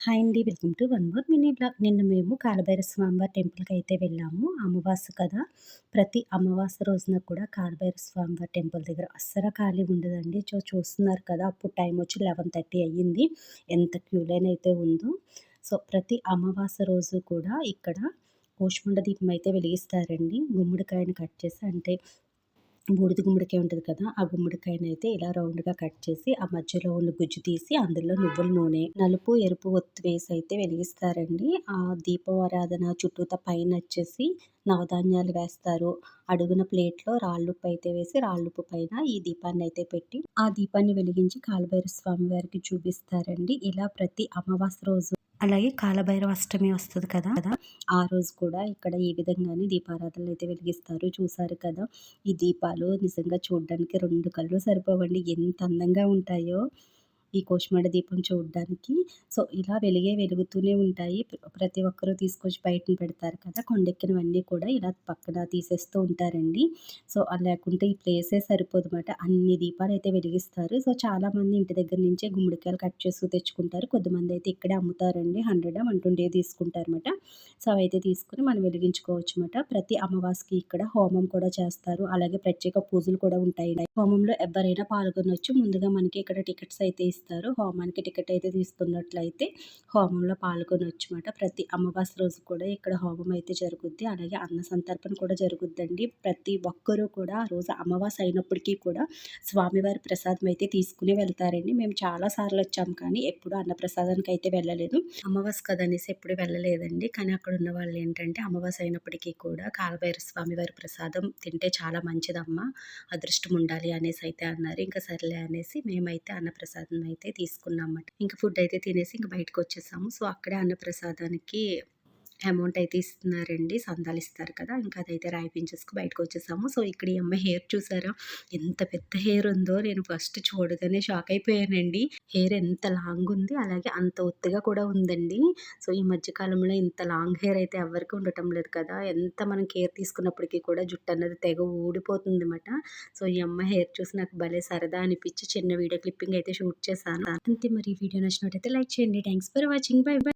Hi అండి. Welcome to one more mini blog. నిన్న మేము కాలభైరవ స్వామివారి టెంపుల్‌కి అయితే వెళ్ళాము. అమావాస్య కదా! ప్రతి అమావాస్య రోజున కూడా కాలభైరవ స్వామివారి టెంపుల్ దగ్గర అస్సలు ఖాళీ ఉండదండి. చూస్తున్నారు కదా! అప్పుడు టైం వచ్చి 11:30 అయ్యింది. ఎంత క్యూ లైన్ అయితే ఉందో. ప్రతి అమావాస్య రోజు కూడా ఇక్కడ కూష్మాండ దీపం అయితే వెలిగిస్తారండి. గుమ్మడికాయని కట్ చేసి అంటే బూడిద గుమ్మడికాయ ఉంటది కదా! ఆ గుమ్మడికాయనైతే ఇలా రౌండ్‌గా కట్ చేసి, ఆ మధ్యలో ఉన్న గుజ్జు తీసి, అందులో నువ్వుల నూనె, నలుపు, ఎరుపు ఒత్తి వేసైతే వెలిగిస్తారండి. ఆ దీపారాధన చుట్టూతా పైనొచ్చేసి నవధాన్యాలు వేస్తారు. అడుగున ప్లేట్‌లో రాళ్ళుప్పు అయితే వేసి, రాళ్ళుప్పు పైన ఈ దీపాన్నయితే పెట్టి, ఆ దీపాన్ని వెలిగించి కాలభైరవ స్వామి వారికి చూపిస్తారండి. ఇలా ప్రతి అమావాస్య రోజు అలాగే కాలభైరవ అష్టమి వస్తది కదా! ఆ రోజు కూడా ఇక్కడ ఈ విధంగానే దీపారాధనలైతే వెలిగిస్తారు. చూసారు కదా! ఈ దీపాలు నిజంగా చూడ్డానికి 2 కళ్ళు సరిపోవండి. ఎంత అందంగా ఉంటాయో ఈ కూష్మాండ దీపం చూడ్డానికి. ఇలా వెలుగుతూనే ఉంటాయి. ప్రతి ఒక్కరు తీసుకొచ్చి బయటన పెడతారు కదా! కొండెక్కినవన్నీ కూడా ఇలా పక్కన తీసేస్తూ ఉంటారండి. లేకుంటే ఈ ప్లేసే సరిపోదన్నమాట. అన్ని దీపాలైతే వెలిగిస్తారు. చాలామంది ఇంటి దగ్గర నుంచే గుమ్మడికాయలు కట్ చేసి తెచ్చుకుంటారు. కొద్దిమందయితే ఇక్కడే అమ్ముతారండి. 100, 120 తీసుకుంటారన్నమాట. అవైతే తీసుకొని మనం వెలిగించుకోవచ్చన్నమాట. ప్రతి అమావాస్యకి ఇక్కడ హోమం కూడా చేస్తారు. అలాగే ప్రత్యేక పూజలు కూడా ఉంటాయి. హోమంలో ఎవ్వరైనా పాల్గొనొచ్చు. ముందుగా మనకి ఇక్కడ టికెట్స్ అయితే ఇస్తారు. హోమానికి టికెట్ అయితే తీసుకున్నట్లయితే హోమంలో పాల్గొనొచ్చన్నమాట. ప్రతి అమావాస్య రోజు కూడా ఇక్కడ హోమం అయితే జరుగుద్ది. అలాగే అన్న సంతర్పణ కూడా జరుగుద్దండి. ప్రతి ఒక్కరూ కూడా ఆ రోజు అమావాస్య అయినప్పటికీ కూడా స్వామివారి ప్రసాదం అయితే తీసుకుని వెళ్తారండి. మేము చాలా సార్లు వచ్చాము కానీ ఎప్పుడు అన్నప్రసాదానికి అయితే వెళ్ళలేదు. అమావాస్య కదనేసి ఎప్పుడు వెళ్ళలేదండి. కానీ అక్కడ ఉన్న వాళ్ళు ఏంటంటే అమావాస్య అయినప్పటికీ కూడా కాలభైరవ స్వామివారి ప్రసాదం తింటే చాలా మంచిదమ్మా, అదృష్టం ఉండాలి అనేసి అయితే అన్నారు. ఇంకా సర్లే అనేసి మేమైతే అన్నప్రసాదం అయితే తీసుకున్నామన్నమాట. ఇంకా ఫుడ్ అయితే తినేసి ఇంక బయటకొచ్చేసాము. అక్కడే అన్నప్రసాదానికి అమౌంట్ అయితే ఇస్తున్నారండి. సందాలిస్తారు కదా! ఇంకా అదైతే రాయిపించేసుకొని బయటకొచ్చేసాము. ఇక్కడ ఈ అమ్మాయి హెయిర్ చూసారా? ఎంత పెద్ద హెయిర్ ఉందో నేను ఫస్ట్ చూడగానే షాక్ అయిపోయానండి. హెయిర్ ఎంత లాంగ్ ఉంది, అలాగే అంత ఒత్తుగా కూడా ఉందండి. ఈ మధ్య కాలంలో ఇంత లాంగ్ హెయిర్ అయితే ఎవ్వరికీ ఉండటం లేదు కదా! ఎంత మనం కేర్ తీసుకున్నప్పటికీ కూడా జుట్టు అన్నది తెగ ఊడిపోతుందన్నమాట. ఈ అమ్మాయి హెయిర్ చూసి నాకు భలే సరదా అనిపించి చిన్న వీడియో క్లిప్పింగ్ అయితే షూట్ చేశాను. అంతే మరి ఈ వీడియో నచ్చినట్టయితే లైక్ చేయండి. Thanks for watching. By by.